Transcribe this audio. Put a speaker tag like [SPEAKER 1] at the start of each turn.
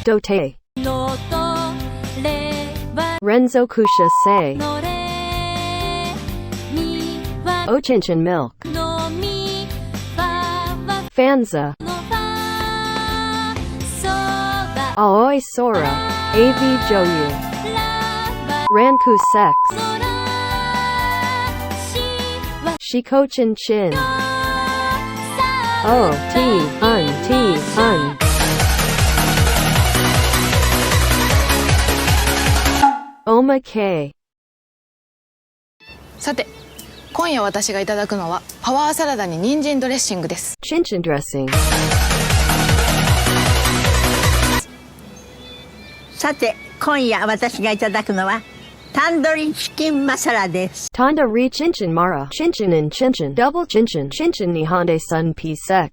[SPEAKER 1] dote Renzo kusha say Ochinchin milk Fanza Aoi Sora AV Joyu Ranku Sex Shikochin Chin O T Un Oma K
[SPEAKER 2] さて、今夜私がいただくのはパワーサラダに人参ドレッシングです。
[SPEAKER 1] Chinchin dressing
[SPEAKER 3] さて、今夜私がいただくのはタンドリーチキンマサラです。
[SPEAKER 1] Tanda re chinchin mara Chinchin and chinchin Double chinchin Chinchin ni hande sun p sec